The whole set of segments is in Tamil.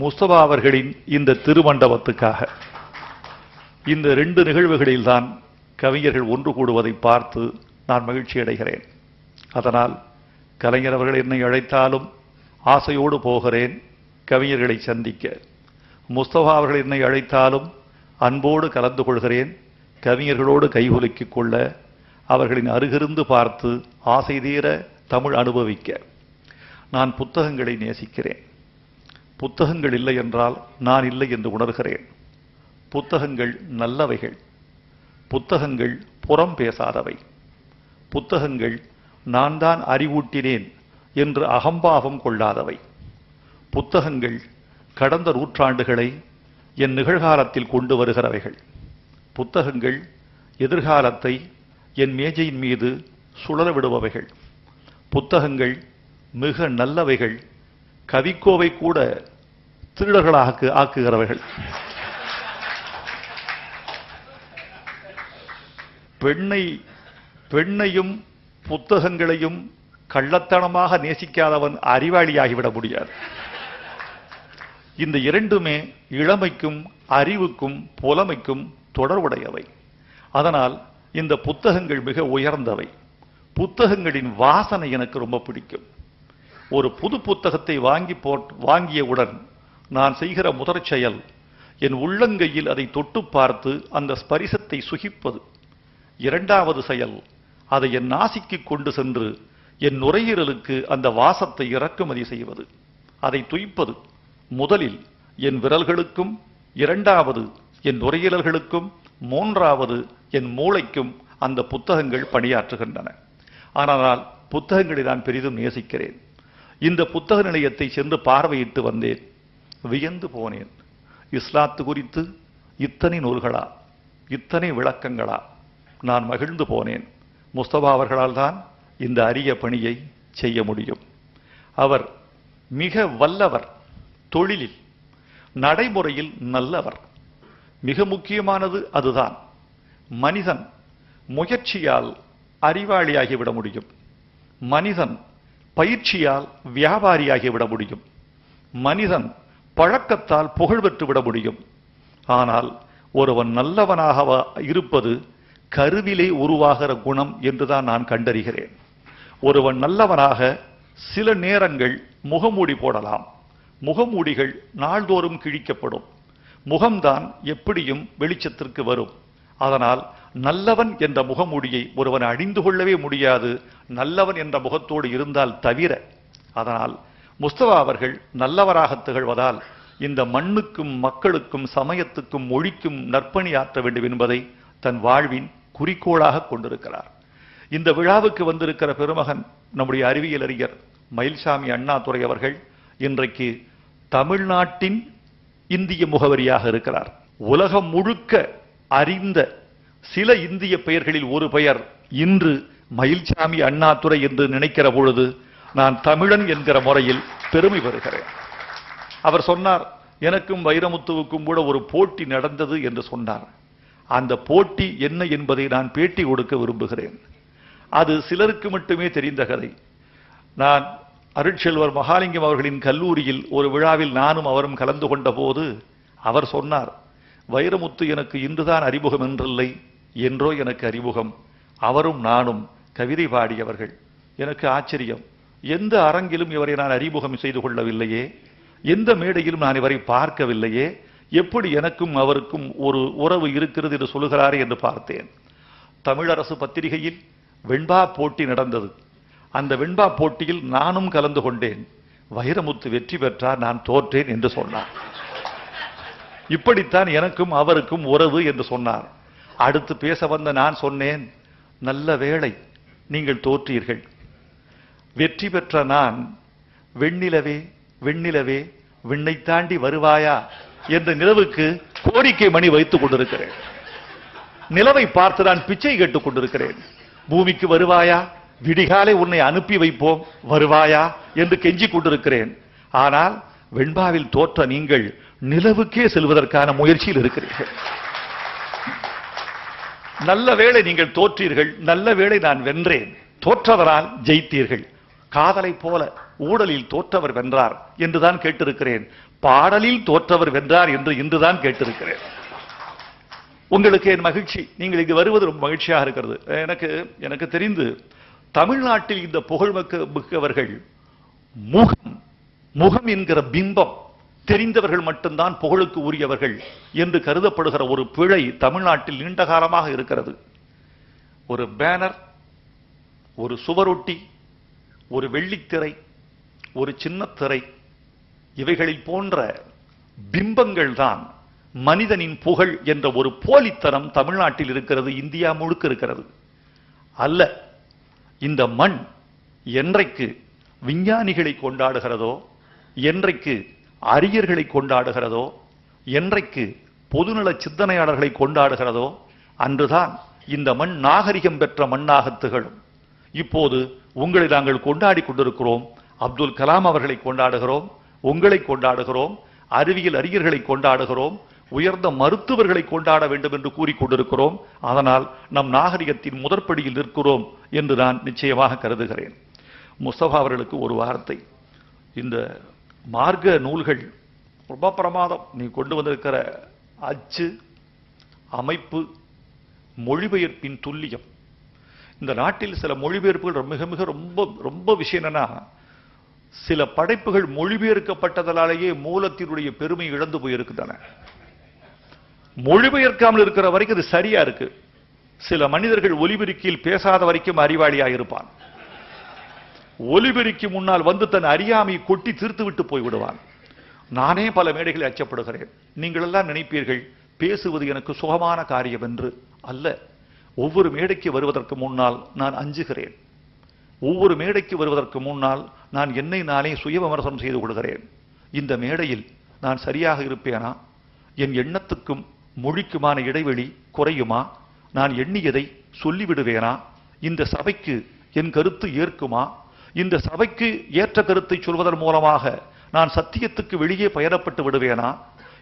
முஸ்தபா அவர்களின் இந்த திருமண்டபத்துக்காக இந்த 2 நிகழ்வுகளில்தான் கவிஞர்கள் ஒன்று கூடுவதை பார்த்து நான் மகிழ்ச்சி அடைகிறேன். அதனால் கலைஞர் அவர்கள் என்னை அழைத்தாலும் ஆசையோடு போகிறேன் கவிஞர்களை சந்திக்க. முஸ்தபா அவர்கள் என்னை அழைத்தாலும் அன்போடு கலந்து கொள்கிறேன் கவிஞர்களோடு கைகுலுக்கிக் கொள்ள, அவர்களின் அருகிருந்து பார்த்து ஆசை தீர தமிழ் அனுபவிக்க. நான் புத்தகங்களை நேசிக்கிறேன். புத்தகங்கள் இல்லை என்றால் நான் இல்லை என்று உணர்கிறேன். புத்தகங்கள் நல்லவைகள். புத்தகங்கள் புறம் பேசாதவை. புத்தகங்கள் நான் தான் அறிவூட்டினேன் என்று அகம்பாவம் கொள்ளாதவை. புத்தகங்கள் கடந்த நூற்றாண்டுகளை என் நிகழ்காலத்தில் கொண்டு வருகிறவைகள். புத்தகங்கள் எதிர்காலத்தை என் மேஜையின் மீது சுழல விடுபவைகள். புத்தகங்கள் மிக நல்லவைகள். கவிக்கோவை கூட திருடர்களாக ஆக்குகிறவைகள். பெண்ணையும் புத்தகங்களையும் கள்ளத்தனமாக நேசிக்காதவன் அறிவாளியாகிவிட முடியாது. இந்த இரண்டுமே இளமைக்கும் அறிவுக்கும் புலமைக்கும் தொடர்புடையவை. அதனால் இந்த புத்தகங்கள் மிக உயர்ந்தவை. புத்தகங்களின் வாசனை எனக்கு ரொம்ப பிடிக்கும். ஒரு புது புத்தகத்தை வாங்கியவுடன் நான் செய்கிற முதற் செயல் என் உள்ளங்கையில் அதை தொட்டு பார்த்து அந்த ஸ்பரிசத்தை சுகிப்பது. இரண்டாவது செயல் அதை என் நாசிக்கு கொண்டு சென்று என் நுரையீரலுக்கு அந்த வாசத்தை இறக்குமதி செய்வது, அதை துய்ப்பது. முதலில் என் விரல்களுக்கும், இரண்டாவது என் நுரையீரல்களுக்கும், மூன்றாவது என் மூளைக்கும் அந்த புத்தகங்கள் பணியாற்றுகின்றன. ஆனால் புத்தகங்களை நான் பெரிதும் நேசிக்கிறேன். இந்த புத்தக நிலையத்தை சென்று பார்வையிட்டு வந்தேன். வியந்து போனேன். இஸ்லாத்து குறித்து இத்தனை நூல்களா, இத்தனை விளக்கங்களா? நான் மகிழ்ந்து போனேன். முஸ்தபா அவர்களால் தான் இந்த அரிய பணியை செய்ய முடியும். அவர் மிக வல்லவர். தொழிலில், நடைமுறையில் நல்லவர். மிக முக்கியமானது அதுதான். மனிதன் முயற்சியால் அறிவாளியாகிவிட முடியும். மனிதன் பயிற்சியால் வியாபாரியாகிவிட முடியும். மனிதன் பழக்கத்தால் புகழ் பெற்றுவிட முடியும். ஆனால் ஒருவன் நல்லவனாக இருப்பது கருவிலே உருவாகிற குணம் என்றுதான் நான் கண்டறிகிறேன். ஒருவன் நல்லவனாக சில நேரங்கள் முகமூடி போடலாம். முகமூடிகள் நாள்தோறும் கிழிக்கப்படும். முகம்தான் எப்படியும் வெளிச்சத்திற்கு வரும். அதனால் நல்லவன் என்ற முகமூடியை ஒருவன் அணிந்து கொள்ளவே முடியாது, நல்லவன் என்ற முகத்தோடு இருந்தால் தவிர. அதனால் முஸ்தபா அவர்கள் நல்லவராக திகழ்வதால் இந்த மண்ணுக்கும் மக்களுக்கும் சமயத்துக்கும் மொழிக்கும் நற்பணியாற்ற வேண்டும் என்பதை தன் வாழ்வின் குறிக்கோளாக கொண்டிருக்கிறார். இந்த விழாவுக்கு வந்திருக்கிற பெருமகன் நம்முடைய அறிவியல் அறிஞர் மயில்சாமி அண்ணாதுரை அவர்கள் இன்றைக்கு தமிழ்நாட்டின் இந்திய முகவரியாக இருக்கிறார். உலகம் முழுக்க அறிந்த சில இந்திய பெயர்களில் ஒரு பெயர் இன்று மயில்சாமி அண்ணாதுரை என்று நினைக்கிற பொழுது நான் தமிழன் என்கிற முறையில் பெருமை பெறுகிறேன். அவர் சொன்னார், எனக்கும் வைரமுத்துவுக்கும் கூட ஒரு போட்டி நடந்தது என்று சொன்னார். அந்த போட்டி என்ன என்பதை நான் பேட்டி கொடுக்க விரும்புகிறேன். அது சிலருக்கு மட்டுமே தெரிந்த கதை. நான் அருட்செல்வர் மகாலிங்கம் அவர்களின் கல்லூரியில் ஒரு விழாவில் நானும் அவரும் கலந்து கொண்ட போது அவர் சொன்னார், வைரமுத்து எனக்கு இன்றுதான் அறிமுகம் என்றில்லை, என்றோ எனக்கு அறிமுகம். அவரும் நானும் கவிதை பாடியவர்கள். எனக்கு ஆச்சரியம். எந்த அரங்கிலும் இவரை நான் அறிமுகம் செய்து கொள்ளவில்லையே, எந்த மேடையிலும் நான் இவரை பார்க்கவில்லையே, எப்படி எனக்கும் அவருக்கும் ஒரு உறவு இருக்கிறது என்று சொல்கிறாரே என்று பார்த்தேன். தமிழரசு பத்திரிகையில் வெண்பா போட்டி நடந்தது. அந்த வெண்பா போட்டியில் நானும் கலந்து கொண்டேன். வைரமுத்து வெற்றி பெற்றார், நான் தோற்றேன் என்று சொன்னார். இப்படித்தான் எனக்கும் அவருக்கும் உறவு என்று சொன்னார். அடுத்து பேச வந்த நான் சொன்னேன், நல்ல வேளை நீங்கள் தோற்றீர்கள். வெற்றி பெற்ற நான் வெண்ணிலவே வெண்ணிலவே விண்ணை தாண்டி வருவாயா என்ற நிலவுக்கு கோரிக்கை மணி வைத்துக் கொண்டிருக்கிறேன். நிலவை பார்த்து நான் பிச்சை கேட்டுக் கொண்டிருக்கிறேன். பூமிக்கு வருவாயா, விடிகாலை உன்னை அனுப்பி வைப்போம், வருவாயா என்று கெஞ்சிக் கொண்டிருக்கிறேன். ஆனால் வெண்பாவில் தோற்ற நீங்கள் நிலவுக்கே செல்வதற்கான முயற்சியில் இருக்கிறீர்கள். நல்ல வேளை நீங்கள் தோற்றீர்கள், நல்ல வேளை நான் வென்றேன். தோற்றவரால் ஜெயித்தீர்கள். காதலை போல ஊடலில் தோற்றவர் வென்றார் என்றுதான் கேட்டிருக்கிறேன். பாடலில் தோற்றவர் வென்றார் என்று இன்றுதான் கேட்டிருக்கிறேன். உங்களுக்கு என் மகிழ்ச்சி, நீங்கள் இங்கு வருவது ரொம்ப மகிழ்ச்சியாக இருக்கிறது. எனக்கு தெரிந்து தமிழ்நாட்டில் இந்த புகழ் மிக்கவர்கள் முகம் என்கிற பிம்பம் தெரிந்தவர்கள் மட்டும்தான் புகழுக்கு உரியவர்கள் என்று கருதப்படுகிற ஒரு பிழை தமிழ்நாட்டில் நீண்ட காலமாக இருக்கிறது. ஒரு பேனர், ஒரு சுவரொட்டி, ஒரு வெள்ளித்திரை, ஒரு சின்னத்திரை, இவைகளில் போன்ற பிம்பங்கள் தான் மனிதனின் புகழ் என்ற ஒரு போலித்தனம் தமிழ்நாட்டில் இருக்கிறது, இந்தியா முழுக்க இருக்கிறது. அல்ல, இந்த மண் என்றைக்கு விஞ்ஞானிகளை கொண்டாடுகிறதோ, என்றைக்கு அறிஞர்களை கொண்டாடுகிறதோ, என்றைக்கு பொதுநல சிந்தனையாளர்களை கொண்டாடுகிறதோ, அன்றுதான் இந்த மண் நாகரிகம் பெற்ற மண்ணாக திகழும். இப்போது உங்களை நாங்கள் கொண்டாடி கொண்டிருக்கிறோம். அப்துல் கலாம் அவர்களை கொண்டாடுகிறோம், உங்களை கொண்டாடுகிறோம், அறிவியல் அறிஞர்களை கொண்டாடுகிறோம், உயர்ந்த மருத்துவர்களை கொண்டாட வேண்டும் என்று கூறிக்கொண்டிருக்கிறோம். அதனால் நம் நாகரிகத்தின் முதற்படியில் நிற்கிறோம் என்று நான் நிச்சயமாக கருதுகிறேன். முஸ்தபா அவர்களுக்கு ஒரு வார்த்தை, இந்த மார்க்க நூல்கள் ரொம்ப பிரமாதம். நீ கொண்டு வந்திருக்கிற அச்சு, அமைப்பு, மொழிபெயர்ப்பின் துல்லியம். இந்த நாட்டில் சில மொழிபெயர்ப்புகள் மிக மிக ரொம்ப ரொம்ப விஷயம் என்னன்னா, சில படைப்புகள் மொழிபெயர்க்கப்பட்டதாலேயே மூலத்தினுடைய பெருமை இழந்து போயிருக்குதானே. மொழிபெயர்க்காமல் இருக்கிற வரைக்கும் அது சரியா இருக்கு. சில மனிதர்கள் ஒலிபெருக்கியில் பேசாத வரைக்கும் அறிவாளியாக இருப்பான். ஒலிபெருக்கி முன்னால் வந்து தன் அறியாமையை கொட்டி தீர்த்து விட்டு போய்விடுவான். நானே பல மேடைகளை அச்சப்படுகிறேன். நீங்கள் எல்லாம் நினைப்பீர்கள் பேசுவது எனக்கு சுகமான காரியம் என்று. அல்ல, ஒவ்வொரு மேடைக்கு வருவதற்கு முன்னால் நான் அஞ்சுகிறேன். ஒவ்வொரு மேடைக்கு வருவதற்கு முன்னால் நான் என்னை நானே சுய விமர்சனம் செய்து கொள்கிறேன். இந்த மேடையில் நான் சரியாக இருப்பேனா? என் எண்ணத்துக்கும் மொழிக்குமான இடைவெளி குறையுமா? நான் எண்ணியதை சொல்லிவிடுவேனா? இந்த சபைக்கு என் கருத்து ஏற்குமா? இந்த சபைக்கு ஏற்ற கருத்தை சொல்வதன் மூலமாக நான் சத்தியத்துக்கு வெளியே பயணப்பட்டு விடுவேனா?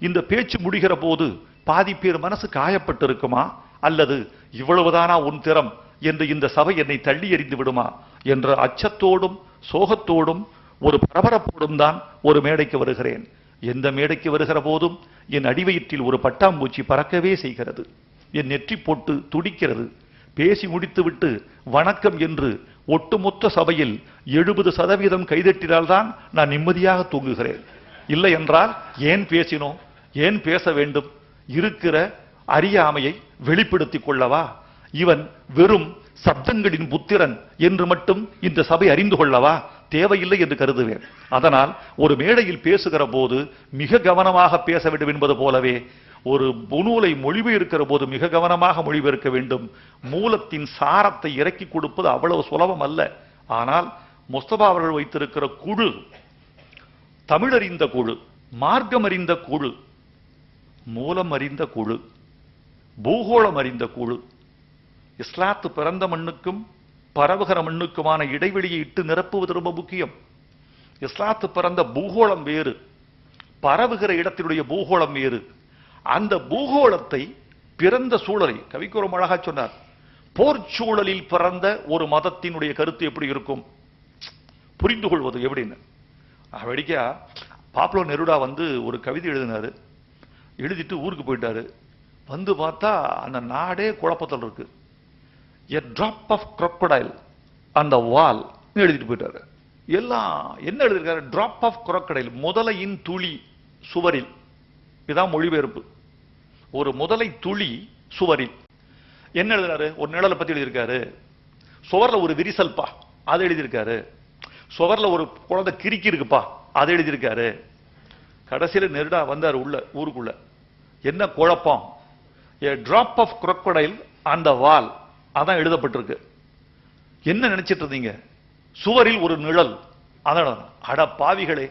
இந்த பேச்சு முடிகிற போது பாதி பேர் மனசு காயப்பட்டு இருக்குமா? அல்லது இவ்வளவுதானா உன் திறம் என்று இந்த சபை என்னை தள்ளி எறிந்து விடுமா என்ற அச்சத்தோடும் சோகத்தோடும் ஒரு பரபரப்போடும் தான் ஒரு மேடைக்கு வருகிறேன். எந்த மேடைக்கு வருகிற போதும் என் அடிவயிற்றில் ஒரு பட்டாம்பூச்சி பறக்கவே செய்கிறது. என் நெற்றி போட்டு துடிக்கிறது. பேசி முடித்துவிட்டு வணக்கம் என்று ஒட்டுமொத்த சபையில் 70% கைதட்டினால்தான் நான் நிம்மதியாக தூங்குகிறேன். இல்லை என்றால் ஏன் பேசினோம், ஏன் பேச வேண்டும்? இருக்கிற அறியாமையை வெளிப்படுத்திக் கொள்ளவா? இவன் வெறும் சப்தங்களின் புத்திரன் என்று மட்டும் இந்த சபை அறிந்து கொள்ளவா? தேவையில்லை என்று கருதுவேன். அதனால் ஒரு மேடையில் பேசுகிற போது மிக கவனமாக பேச வேண்டும் என்பது போலவே ஒரு நூலை மொழிபெயர்க்கிற போது மிக கவனமாக மொழிபெயர்க்க வேண்டும். மூலத்தின் சாரத்தை இறக்கி கொடுப்பது அவ்வளவு சுலபம் அல்ல. ஆனால் முஸ்தபா அவர்கள் வைத்திருக்கிற குழு, தமிழறிந்த குழு, மார்க்கம் அறிந்த குழு, மூலம் அறிந்த குழு, பூகோளம் அறிந்த குழு, இஸ்லாத்து பிறந்த மண்ணுக்கும் பரவுகிற மண்ணுக்குமான இடைவெளியை இட்டு நிரப்புவது ரொம்ப முக்கியம். இஸ்லாத்து பிறந்த பூகோளம் வேறு, பரவுகிற இடத்தினுடைய பூகோளம் வேறு. அந்த பூகோளத்தை பிறந்த சூழலை கவிக்கு ரொம்ப அழகா சொன்னார். போர்ச்சூழலில் பிறந்த ஒரு மதத்தினுடைய கருத்து எப்படி இருக்கும் புரிந்து கொள்வது எப்படின்னு. வெடிக்கா பாப்லோ நெருடா வந்து ஒரு கவிதை எழுதினாரு. எழுதிட்டு ஊருக்கு போயிட்டாரு. வந்து பார்த்தா அந்த நாடே குழப்பத்தில் இருக்கு. A drop of crocodile on the wall எழுதிட்டு போயிட்டாரு. எல்லாம் என்ன எழுதிருக்காரு? drop of crocodile, முதலையின் துளி சுவரில். இதுதான் மொழிபெயர்ப்பு. ஒரு முதலை துளி சுவரில். என்ன எழுதினாரு? ஒரு நிழலை பத்தி எழுதியிருக்காரு. சுவர்ல ஒரு விரிசல்பா, அதை எழுதியிருக்காரு. சுவர்ல ஒரு குழந்தை கிறுக்கி இருக்குப்பா, அதை எழுதியிருக்காரு. கடைசியில நெருடா வந்தார் உள்ள ஊருக்குள்ள. என்ன குழப்பம்? A drop of crocodile on the wall, அதான் எழுதப்பட்டிருக்கு. என்ன நினைச்சிட்டு இருந்தீங்க? சுவரில் ஒரு நிழல். அதான். அட பாவிகளே,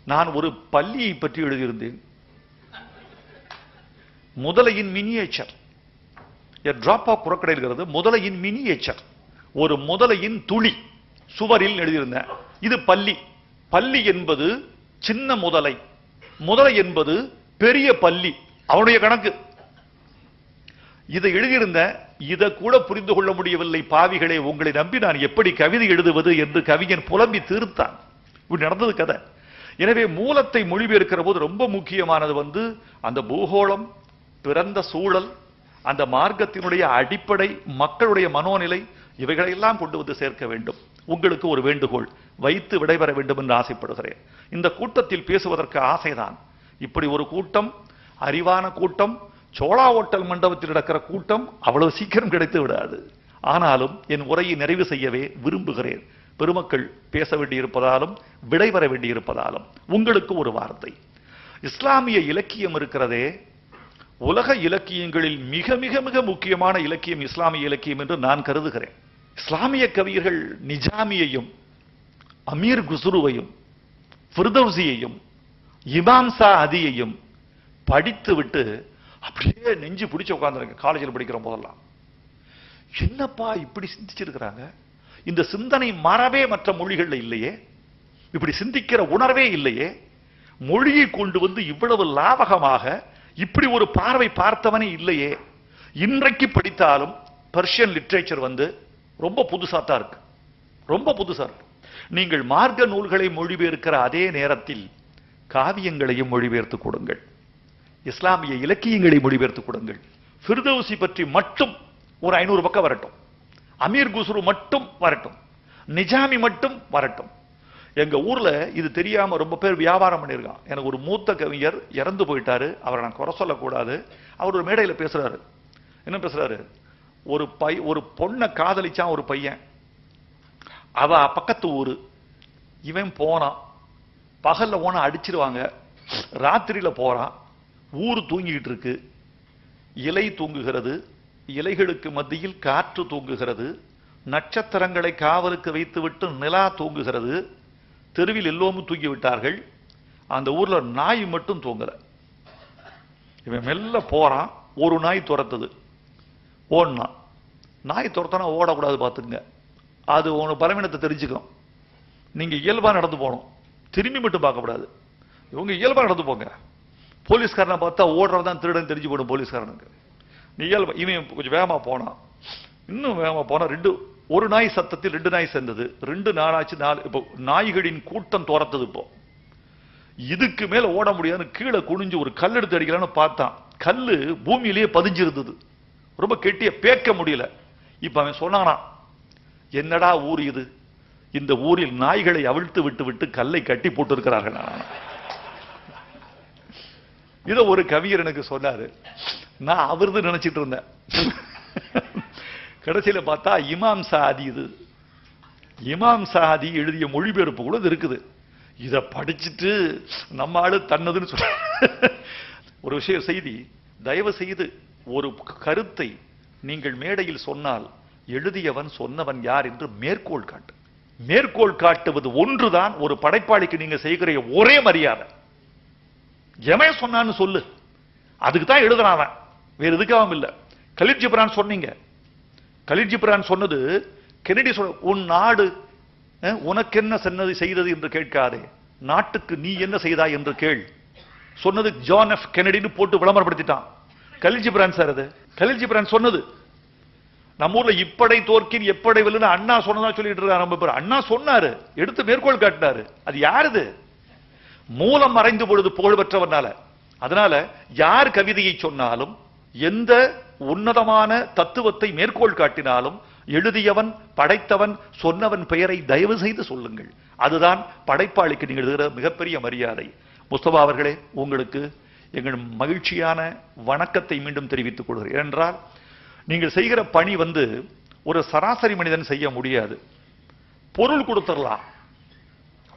நான் ஒரு பள்ளியை பற்றி எழுதியிருந்தேன். முதலையின் miniature. A drop of crocodile முதலையின் மினியேச்சர், ஒரு முதலையின் துளி சுவரில் எழுதியிருந்தேன். இது பள்ளி. பள்ளி என்பது சின்ன முதலை, முதலை என்பது பெரிய பள்ளி. அவனுடைய கணக்கு. இதை எழுதியிருந்த, இதை கூட புரிந்து கொள்ள முடியவில்லை பாவிகளே, உங்களை நம்பி நான் எப்படி கவிதை எழுதுவது என்று கவிஞன் புலம்பி தீர்த்தான். இப்படி நடந்தது கதை. எனவே மூலத்தை மொழிபெயர்க்கிற போது ரொம்ப முக்கியமானது அந்த பூகோளம், பிறந்த சூழல், அந்த மார்க்கத்தினுடைய அடிப்படை, மக்களுடைய மனோநிலை, இவைகளெல்லாம் கொண்டு வந்து சேர்க்க வேண்டும். உங்களுக்கு ஒரு வேண்டுகோள் வைத்து விடைபெற வேண்டும் என்று ஆசைப்படுகிறேன். இந்த கூட்டத்தில் பேசுவதற்கு ஆசைதான். இப்படி ஒரு கூட்டம், அறிவான கூட்டம், சோழா ஓட்டல் மண்டபத்தில் நடக்கிற கூட்டம் அவ்வளவு சீக்கிரம் கிடைத்து விடாது. ஆனாலும் என் உரையை நிறைவு செய்யவே விரும்புகிறேன். பெருமக்கள் பேச வேண்டியிருப்பதாலும் விடைபெற வேண்டியிருப்பதாலும் உங்களுக்கு ஒரு வார்த்தை. இஸ்லாமிய இலக்கியம் இருக்கிறதே, உலக இலக்கியங்களில் மிக மிக மிக முக்கியமான இலக்கியம் இஸ்லாமிய இலக்கியம் என்று நான் கருதுகிறேன். இஸ்லாமிய கவியர்கள் நிஜாமியையும், அமீர் குஸ்ருவையும், ஃபிர்தௌசியையும், இமாம் சாதியையும் படித்து விட்டு அப்படியே நெஞ்சு பிடிச்சு உட்கார்ந்துருங்க. காலேஜில் படிக்கிற போதெல்லாம் என்னப்பா இப்படி சிந்திச்சிருக்கிறாங்க, இந்த சிந்தனை மரபே மற்ற மொழிகள்ல இல்லையே, இப்படி சிந்திக்கிற உணர்வே இல்லையே, மொழியை கொண்டு வந்து இவ்வளவு லாபகமாக இப்படி ஒரு பார்வை பார்த்தவனே இல்லையே. இன்றைக்கு படித்தாலும் பர்ஷியன் லிட்ரேச்சர் ரொம்ப புதுசாத்தான் இருக்கு, ரொம்ப புதுசா இருக்கு. நீங்கள் மார்க்க நூல்களை மொழிபெயர்க்கிற அதே நேரத்தில் காவியங்களையும் மொழிபெயர்த்து கொடுங்கள், இஸ்லாமிய இலக்கியங்களை மொழிபெயர்த்து கொடுங்கள். ஃபிர்தௌசி பற்றி மட்டும் ஒரு 500 பக்கம் வரட்டும், அமீர் குஸ்ரு மட்டும் வரட்டும், நிஜாமி மட்டும் வரட்டும். எங்க ஊர்ல இது தெரியாம ரொம்ப பேர் வியாபாரம் பண்ணிருக்கான். எனக்கு ஒரு மூத்த கவிஞர் இறந்து போயிட்டாரு, அவரை நான் குறை சொல்லக்கூடாது. அவர் ஒரு மேடையில் பேசுறாரு. என்ன பேசுறாரு? ஒரு பொண்ணை காதலிச்சான் ஒரு பையன், அவ பக்கத்து ஊரு, இவன் போனான், பகல்ல போனா அடிச்சிருவாங்க, ராத்திரியில போறான், ஊரு தூங்கிட்டு இருக்கு, இலை தூங்குகிறது, இலைகளுக்கு மத்தியில் காற்று தூங்குகிறது, நட்சத்திரங்களை காவலுக்கு வைத்துவிட்டு நிலா தூங்குகிறது, தெருவில் எல்லோரும் தூங்கி விட்டார்கள், அந்த ஊர்ல நாய் மட்டும் தூங்கல. இவன் மெல்ல போறான், ஒரு நாய் துரத்துது, ஓடனா. நாய் துரத்தனா ஓடக்கூடாது பார்த்துங்க, அது உனக்கு பலவீனத்தை தெரிஞ்சுக்கும். நீங்க இயல்பா நடந்து போகணும், திரும்பி மட்டும் பார்க்கக்கூடாது. இவங்க இயல்பா நடந்து போங்க. போலீஸ்காரனை பார்த்தா ஓடுறவன் தான் திருடன் தெரிஞ்சு போடும் போலீஸ்காரனுக்கு. நீ இயல்பா, இவன் கொஞ்சம் வேகமா போனான், இன்னும் வேகமா போனா, ஒரு நாய் சத்தத்தில் 2 நாய் சேர்ந்தது, 2 நாளாச்சு, 4. இப்போ நாய்களின் கூட்டம் துரத்துது. இப்போ இதுக்கு மேல ஓட முடியாதுன்னு கீழே குனிஞ்சு ஒரு கல் எடுத்து அடிக்கலான்னு பார்த்தான். கல்லு பூமியிலேயே பதிஞ்சிருந்தது, ரொம்ப கெட்டிய, பேக்க முடியல. இப்ப அவன் சொன்னானா, என்னடா ஊர் இது, இந்த ஊரில் நாய்களை அவிழ்த்து விட்டு விட்டு கல்லை கட்டி போட்டு இருக்கிறார்கள். இத ஒரு கவிஞர் எனக்கு சொன்னாரு, நான் அவரது நினைச்சிட்டு இருந்தேன். கடைசியில பார்த்தா இமாம் சாதி. இது இமாம் சாதி எழுதிய மொழிபெயர்ப்பு கூட இருக்குது. இத படிச்சுட்டு நம்ம ஆளு தன்னதுன்னு சொல்ல. ஒரு விஷயம், செய்தி, தயவு செய்து ஒரு கருத்தை நீங்கள் மேடையில் சொன்னால் எழுதியவன் சொன்னவன் யார் என்று மேற்கோள் காட்டு. மேற்கோள் காட்டுவது ஒன்றுதான் ஒரு படைப்பாளிக்கு நீங்க செய்கிற ஒரே மரியாதை. எவன் சொன்னான்னு சொல்லு, அதுக்கு தான் எழுதுறான், வேற எதுக்காகவும் இல்ல. கலீல் ஜிப்ரான் சொன்னீங்க, கலீல் ஜிப்ரான் சொன்னது கென்னடி உன் நாடு உனக்கு என்ன செய்தது என்று கேட்காதே, நாட்டுக்கு நீ என்ன செய்தாய் என்று கேள். சொன்னது ஜான் எஃப் கென்னடின்னு போட்டு விளம்பரப்படுத்திட்டான் கலீல் ஜிப்ரான் சார். அது கலீல் ஜிப்ரான் சொன்னது. நம்ம ஊர்ல இப்படை தோற்கின் எப்படை வெல்லுன்னு அண்ணா சொன்னதா சொல்லிட்டு இருக்காங்க. ரொம்ப பேர் அண்ணா சொன்னாரு, எடுத்து மேற்கோள் காட்டினாரு. அது யாருது? மூலம் மறைந்து பொழுது புகழ் பெற்றவனால. அதனால யார் கவிதையை சொன்னாலும், எந்த உன்னதமான தத்துவத்தை மேற்கோள் காட்டினாலும், எழுதியவன், படைத்தவன், சொன்னவன் பெயரை தயவு செய்து சொல்லுங்கள். அதுதான் படைப்பாளிக்கு நீங்கள் எழுதுகிற மிகப்பெரிய மரியாதை. முஸ்தபா அவர்களே, உங்களுக்கு எங்கள் மகிழ்ச்சியான வணக்கத்தை மீண்டும் தெரிவித்துக் கொள்கிறேன். ஏனென்றால் நீங்கள் செய்கிற பணி ஒரு சராசரி மனிதன் செய்ய முடியாது. பொருள் கொடுத்துடலாம்,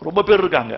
ரொம்ப பேர் இருக்காங்க.